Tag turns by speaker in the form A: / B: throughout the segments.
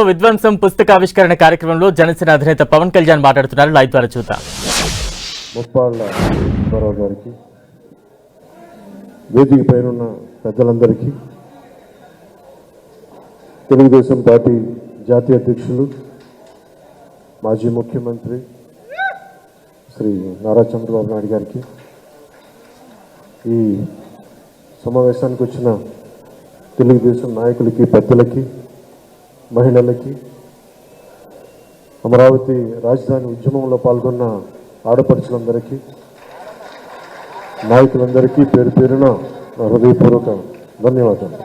A: విధ్వంసం పుస్తకావిష్కరణ కార్యక్రమంలో జనసేన అధినేత పవన్ కళ్యాణ్ మాట్లాడుతున్నారు. లైవ్ ద్వారా చూద్దాం.
B: ముప్పాళ్ళ సుబ్బారావు గారికి, వేదిక పైన పెద్దలందరికీ, తెలుగుదేశం పార్టీ జాతీయ అధ్యక్షులు మాజీ ముఖ్యమంత్రి శ్రీ నారా చంద్రబాబు నాయుడు గారికి, ఈ సమావేశానికి వచ్చిన తెలుగుదేశం నాయకులకి, పెద్దలకి, మహిళలకి, అమరావతి రాజధాని ఉద్యమంలో పాల్గొన్న ఆడపడుచులందరికీ, నాయకులందరికీ పేరు పేరున నా హృదయపూర్వక ధన్యవాదాలు,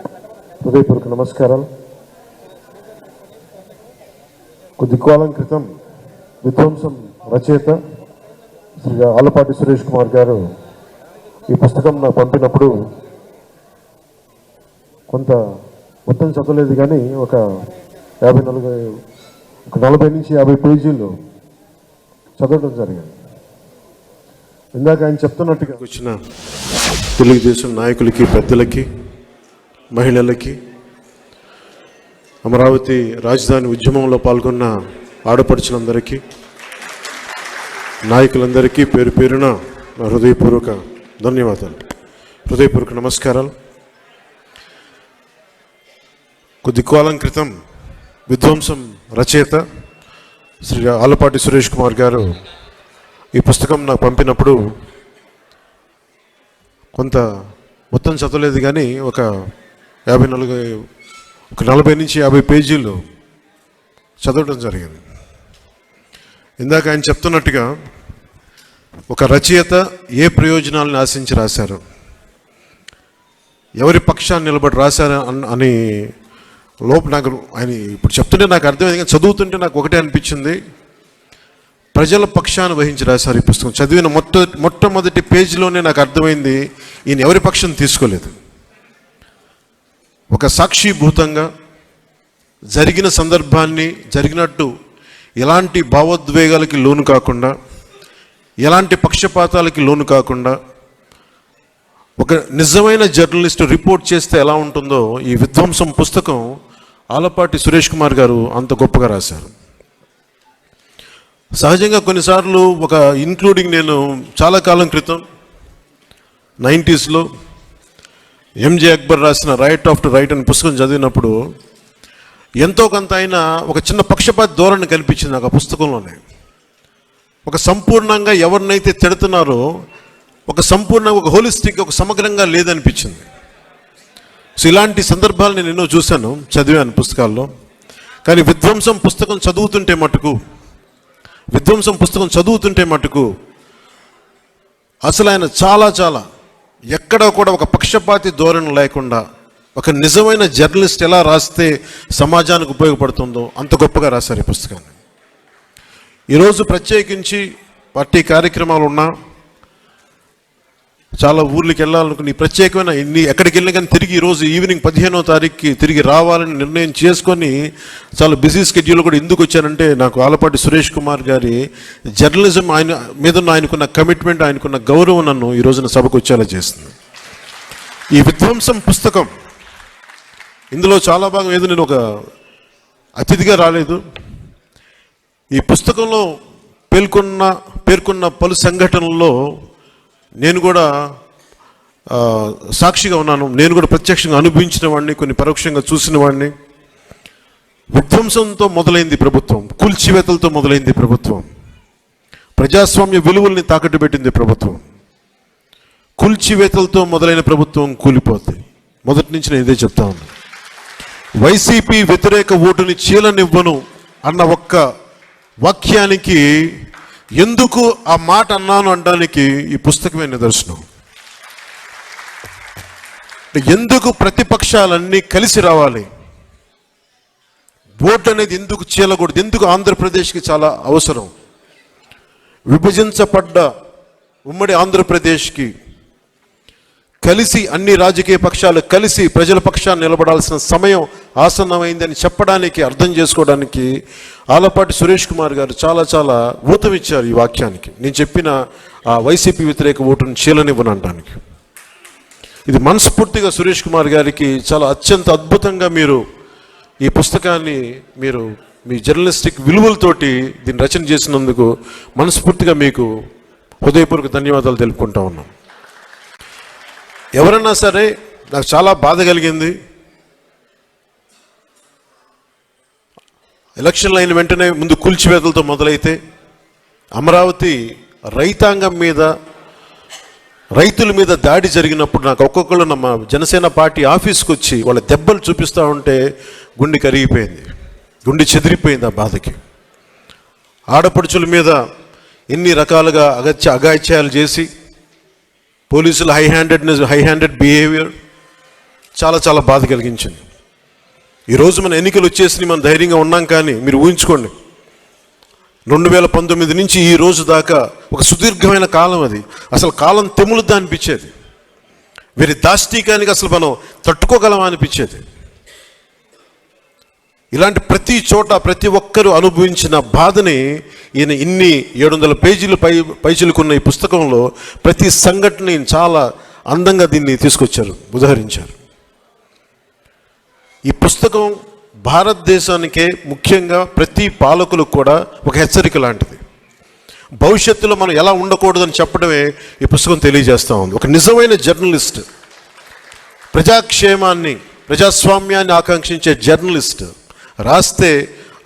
B: హృదయపూర్వక నమస్కారాలు. కొద్ది కాలం క్రితం విధ్వంసం రచయిత శ్రీ ఆలపాటి సురేష్ కుమార్ గారు ఈ పుస్తకం నాకు పంపినప్పుడు కొంత మొత్తం చదవలేదు, కానీ ఒక 40 నుంచి 50 పేజీలు చదవడం జరిగింది. ఇందాక ఆయన చెప్తున్నట్టుగా వచ్చిన తెలుగుదేశం నాయకులకి, పెద్దలకి, మహిళలకి, అమరావతి రాజధాని ఉద్యమంలో పాల్గొన్న ఆడపడుచులందరికీ, నాయకులందరికీ పేరు పేరున నా హృదయపూర్వక ధన్యవాదాలు, హృదయపూర్వక నమస్కారాలు. కొద్ది కాలం క్రితం విధ్వంసం రచయిత శ్రీ ఆలపాటి సురేష్ కుమార్ గారు ఈ పుస్తకం నాకు పంపినప్పుడు కొంత మొత్తం చదవలేదు, కానీ ఒక 40 నుంచి 50 పేజీలు చదవడం జరిగింది. ఇందాక ఆయన చెప్తున్నట్టుగా ఒక రచయిత ఏ ప్రయోజనాలను ఆశించి రాశారు, ఎవరి పక్షాన్ని నిలబడి రాశారు అని నాకు ఆయన ఇప్పుడు చెప్తుంటే నాకు అర్థమైంది, కానీ చదువుతుంటే నాకు ఒకటే అనిపించింది, ప్రజల పక్షాన్ని వహించి రాశారు ఈ పుస్తకం. చదివిన మొట్టమొదటి పేజీలోనే నాకు అర్థమైంది, ఈయన ఎవరి పక్షం తీసుకోలేదు. ఒక సాక్షిభూతంగా జరిగిన సందర్భాన్ని జరిగినట్టు ఎలాంటి భావోద్వేగాలకి లోను కాకుండా, ఎలాంటి పక్షపాతాలకి లోను కాకుండా, ఒక నిజమైన జర్నలిస్ట్ రిపోర్ట్ చేస్తే ఎలా ఉంటుందో ఈ విధ్వంసం పుస్తకం ఆలపాటి సురేష్ కుమార్ గారు అంత గొప్పగా రాశారు. సహజంగా కొన్నిసార్లు ఇంక్లూడింగ్ నేను చాలా కాలం క్రితం 90s ఎంజే అక్బర్ రాసిన రైట్ ఆఫ్టర్ రైట్ అనే పుస్తకం చదివినప్పుడు ఎంతో కొంత అయినా ఒక చిన్న పక్షపాత ధోరణి కనిపించింది నాకు ఆ పుస్తకంలోనే. ఒక సంపూర్ణంగా ఎవరినైతే తిడుతున్నారో సంపూర్ణంగా ఒక హోలిస్టిక్, ఒక సమగ్రంగా లేదనిపించింది. సో ఇలాంటి సందర్భాలు నేను ఎన్నో చూశాను, చదివాను పుస్తకాల్లో. కానీ విధ్వంసం పుస్తకం చదువుతుంటే మటుకు అసలు ఆయన చాలా ఎక్కడ కూడా ఒక పక్షపాతి ధోరణి లేకుండా, ఒక నిజమైన జర్నలిస్ట్ ఎలా రాస్తే సమాజానికి ఉపయోగపడుతుందో అంత గొప్పగా రాశారు ఈ పుస్తకాన్ని. ఈరోజు ప్రత్యేకించి పార్టీ కార్యక్రమాలు ఉన్నా, చాలా ఊర్లకి వెళ్ళాలనుకుని ప్రత్యేకమైన ఎక్కడికి వెళ్ళినా కానీ తిరిగి ఈరోజు ఈవినింగ్ 15వ తారీఖుకి తిరిగి రావాలని నిర్ణయం చేసుకొని చాలా బిజీ స్కెడ్యూల్ కూడా ఎందుకు వచ్చానంటే, నాకు ఆలపాటి సురేష్ కుమార్ గారి జర్నలిజం ఆయన మీద ఆయనకున్న కమిట్మెంట్, ఆయనకున్న గౌరవం నన్ను ఈ రోజున సభకు వచ్చేలా చేస్తుంది. ఈ విధ్వంసం పుస్తకం ఇందులో చాలా భాగం ఏదో నేను ఒక అతిథిగా రాలేదు. ఈ పుస్తకంలో పేర్కొన్న పలు సంఘటనల్లో నేను కూడా సాక్షిగా ఉన్నాను. నేను కూడా ప్రత్యక్షంగా అనుభవించిన వాడిని, కొన్ని పరోక్షంగా చూసిన వాడిని. విధ్వంసంతో మొదలైంది ప్రభుత్వం, కూల్చివేతలతో మొదలైంది ప్రభుత్వం, ప్రజాస్వామ్య విలువల్ని తాకట్టు పెట్టింది ప్రభుత్వం. కూల్చివేతలతో మొదలైన ప్రభుత్వం కూలిపోతుంది. మొదటి నుంచి నేను ఇదే చెప్తా ఉన్నాను. వైసీపీ వ్యతిరేక ఓటుని చీలనివ్వను అన్న ఒక్క వాక్యానికి, ఎందుకు ఆ మాట అన్నాను అనడానికి ఈ పుస్తకమే నిదర్శనం. ఎందుకు ప్రతిపక్షాలన్నీ కలిసి రావాలి, ఓటు అనేది ఎందుకు చీలకూడదు, ఎందుకు ఆంధ్రప్రదేశ్కి చాలా అవసరం. విభజించబడ్డ ఉమ్మడి ఆంధ్రప్రదేశ్కి కలిసి అన్ని రాజకీయ పక్షాలు కలిసి ప్రజల పక్షాన్ని నిలబడాల్సిన సమయం ఆసన్నమైందని చెప్పడానికి, అర్థం చేసుకోవడానికి ఆలపాటి సురేష్ కుమార్ గారు చాలా ఊతమిచ్చారు ఈ వాక్యానికి. నేను చెప్పిన ఆ వైసీపీ వ్యతిరేక ఓటును చీలనివ్వనడానికి. ఇది మనస్ఫూర్తిగా సురేష్ కుమార్ గారికి చాలా అత్యంత అద్భుతంగా మీరు ఈ పుస్తకాన్ని మీరు మీ జర్నలిస్టిక్ విలువలతోటి దీన్ని రచన చేసినందుకు మనస్ఫూర్తిగా మీకు హృదయపూర్వక ధన్యవాదాలు తెలుపుకుంటా ఉన్నాం. ఎవరన్నా సరే, నాకు చాలా బాధ కలిగింది, ఎలక్షన్లు అయిన వెంటనే ముందు కూల్చివేతలతో మొదలైతే అమరావతి రైతాంగం మీద, రైతుల మీద దాడి జరిగినప్పుడు నాకు ఒక్కొక్కళ్ళు మా జనసేన పార్టీ ఆఫీస్కి వచ్చి వాళ్ళ దెబ్బలు చూపిస్తూ ఉంటే గుండె కరిగిపోయింది, గుండె చెదిరిపోయింది ఆ బాధకి. ఆడపడుచుల మీద ఎన్ని రకాలుగా అగాయిత్యాలు చేసి పోలీసులు హై హ్యాండెడ్ బిహేవియర్ చాలా చాలా బాధ కలిగించింది. ఈరోజు మన ఎన్నికలు వచ్చేసి మనం ధైర్యంగా ఉన్నాం, కానీ మీరు ఊహించుకోండి 2019 నుంచి ఈ రోజు దాకా ఒక సుదీర్ఘమైన కాలం, అది అసలు కాలం తెములుద్దా అనిపించేది. వీరి దాష్టీకానికి అసలు మనం తట్టుకోగలమా అనిపించేది. ఇలాంటి ప్రతి చోట ప్రతి ఒక్కరూ అనుభవించిన బాధని ఈయన ఇన్ని 700 పేజీలు పైచిలుకున్న ఈ పుస్తకంలో ప్రతి సంఘటనని చాలా అందంగా దీన్ని తీసుకొచ్చారు, ఉదహరించారు. ఈ పుస్తకం భారతదేశానికే, ముఖ్యంగా ప్రతి పాలకులకు కూడా ఒక హెచ్చరిక లాంటిది. భవిష్యత్తులో మనం ఎలా ఉండకూడదని చెప్పడమే ఈ పుస్తకం తెలియజేస్తూ ఉంది. ఒక నిజమైన జర్నలిస్ట్, ప్రజాక్షేమాన్ని, ప్రజాస్వామ్యాన్ని ఆకాంక్షించే జర్నలిస్ట్ రాస్తే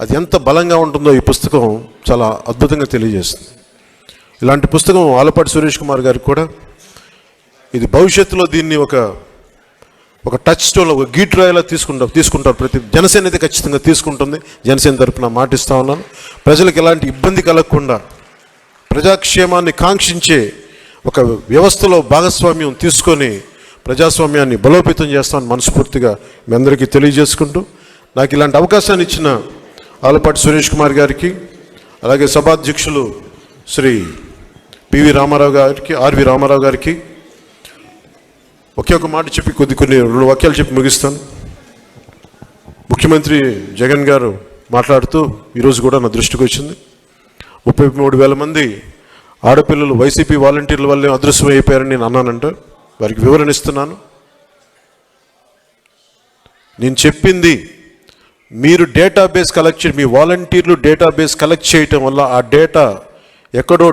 B: అది ఎంత బలంగా ఉంటుందో ఈ పుస్తకం చాలా అద్భుతంగా తెలియజేస్తుంది. ఇలాంటి పుస్తకం ఆలపాటి సురేష్ కుమార్ గారికి కూడా ఇది భవిష్యత్తులో దీన్ని ఒక టచ్ స్టోన్లో, ఒక గీట్రాయిలా తీసుకుంటారు. ప్రతి జనసేన అయితే ఖచ్చితంగా తీసుకుంటుంది. జనసేన తరపున మాటిస్తూ ఉన్నాను. ప్రజలకు ఎలాంటి ఇబ్బంది కలగకుండా ప్రజాక్షేమాన్ని కాంక్షించే ఒక వ్యవస్థలో భాగస్వామ్యం తీసుకొని ప్రజాస్వామ్యాన్ని బలోపేతం చేస్తామని మనస్ఫూర్తిగా మీ అందరికీ తెలియజేసుకుంటూ, నాకు ఇలాంటి అవకాశాన్ని ఇచ్చిన ఆలపాటి సురేష్ కుమార్ గారికి, అలాగే సభాధ్యక్షులు శ్రీ పివి రామారావు గారికి, ఆర్వి రామారావు గారికి ఒకే ఒక మాట చెప్పి కొన్ని 2 వాక్యాలు చెప్పి ముగిస్తాను. ముఖ్యమంత్రి జగన్ గారు మాట్లాడుతూ ఈరోజు కూడా నా దృష్టికి వచ్చింది, 33,000 మంది ఆడపిల్లలు వైసీపీ వాలంటీర్ల వల్లే అదృశ్యం అయిపోయారని నేను అన్నానంట. వారికి వివరణ ఇస్తున్నాను. నేను చెప్పింది, మీరు డేటాబేస్ కలెక్ట్ మీ వాలంటీర్లు డేటాబేస్ కలెక్ట్ చేయటం వల్ల ఆ డేటా ఎక్కడో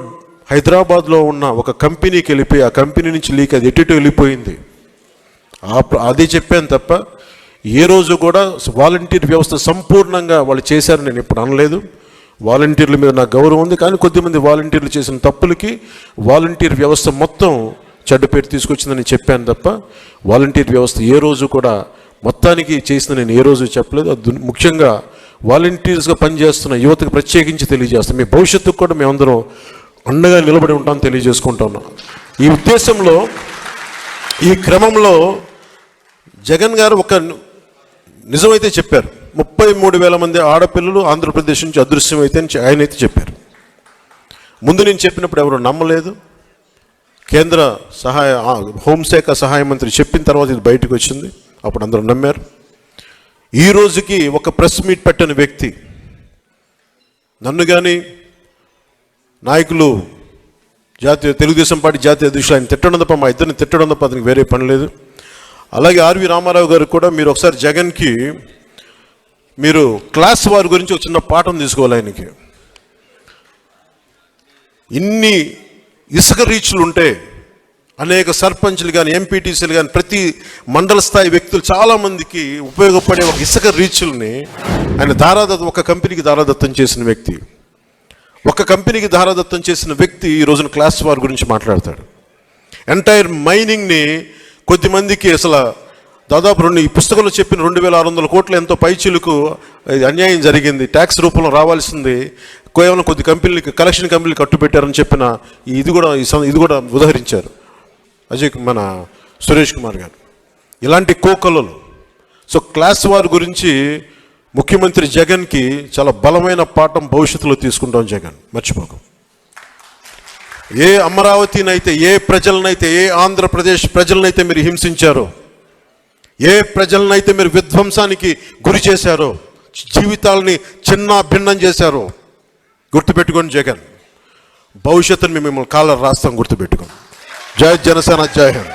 B: హైదరాబాద్లో ఉన్న ఒక కంపెనీకి వెళ్ళిపోయి ఆ కంపెనీ నుంచి లీక్ అది ఎటు వెళ్ళిపోయింది. అదే చెప్పాను తప్ప ఏ రోజు కూడా వాలంటీర్ వ్యవస్థ సంపూర్ణంగా వాళ్ళు చేశారని నేను ఇప్పుడు అనలేదు. వాలంటీర్ల మీద నాకు గౌరవం ఉంది, కానీ కొద్దిమంది వాలంటీర్లు చేసిన తప్పులకి వాలంటీర్ వ్యవస్థ మొత్తం చెడ్డ పేరు తీసుకొచ్చిందని చెప్పాను తప్ప వాలంటీర్ వ్యవస్థ ఏ రోజు కూడా మొత్తానికి చేసిన నేను ఏ రోజు చెప్పలేదు. అది ముఖ్యంగా వాలంటీర్స్గా పనిచేస్తున్న యువతకు ప్రత్యేకించి తెలియజేస్తాం. మీ భవిష్యత్తుకు కూడా మేమందరం అండగా నిలబడి ఉంటామని తెలియజేసుకుంటా ఉన్నాం. ఈ ఉద్దేశంలో, ఈ క్రమంలో జగన్ గారు ఒక నిజమైతే చెప్పారు. 33,000 మంది ఆడపిల్లలు ఆంధ్రప్రదేశ్ నుంచి అదృశ్యమైతే ఆయన అయితే చెప్పారు. ముందు నేను చెప్పినప్పుడు ఎవరు నమ్మలేదు. కేంద్ర హోంశాఖ సహాయ మంత్రి చెప్పిన తర్వాత ఇది బయటకు వచ్చింది, అప్పుడు అందరూ నమ్మారు. ఈ రోజుకి ఒక ప్రెస్ మీట్ పెట్టని వ్యక్తి, నన్ను కానీ నాయకులు, తెలుగుదేశం పార్టీ జాతీయ అధ్యక్షులు ఆయన తిట్టడం తప్ప, మా ఇద్దరిని తిట్టడం తప్ప అతనికి వేరే పని లేదు. అలాగే ఆర్వి రామారావు గారు కూడా మీరు ఒకసారి జగన్కి మీరు క్లాస్ వారి గురించి ఒక చిన్న పాఠం తీసుకోవాలి. ఆయనకి ఇన్ని ఇసుక రీచ్లు ఉంటే అనేక సర్పంచ్లు కానీ ఎంపీటీసీలు కానీ ప్రతి మండల స్థాయి వ్యక్తులు చాలామందికి ఉపయోగపడే ఒక ఇసుక రీచ్ల్ని ఆయన ఒక కంపెనీకి దారాదత్తం చేసిన వ్యక్తి. ఒక కంపెనీకి దారాదత్తం చేసిన వ్యక్తి ఈ రోజున క్లాస్ వార్ గురించి మాట్లాడతాడు. ఎంటైర్ మైనింగ్ని కొద్దిమందికి అసలు దాదాపు ఈ పుస్తకంలో చెప్పిన 2,600 కోట్ల ఎంతో పైచిలుకు అన్యాయం జరిగింది, ట్యాక్స్ రూపంలో రావాల్సింది కేవలం కొద్ది కంపెనీలకి, కలెక్షన్ కంపెనీలు కట్టుబెట్టారని చెప్పిన ఇది కూడా ఉదహరించారు మన సురేష్ కుమార్ గారు. ఇలాంటి కోకలలు. సో క్లాస్ వార్ గురించి ముఖ్యమంత్రి జగన్కి చాలా బలమైన పాఠం భవిష్యత్తులో తీసుకుంటాం. జగన్ మర్చిపోకు. ఏ అమరావతినైతే, ఏ ప్రజలనైతే, ఏ ఆంధ్రప్రదేశ్ ప్రజలనైతే మీరు హింసించారో, ఏ ప్రజలనైతే మీరు విధ్వంసానికి గురి చేశారో, జీవితాలని చిన్న భిన్నం చేశారో గుర్తుపెట్టుకోండి జగన్. భవిష్యత్తును మిమ్మల్ని కాలర్ రాస్తాం, గుర్తుపెట్టుకోండి. జై జనసేన, జై హింద్.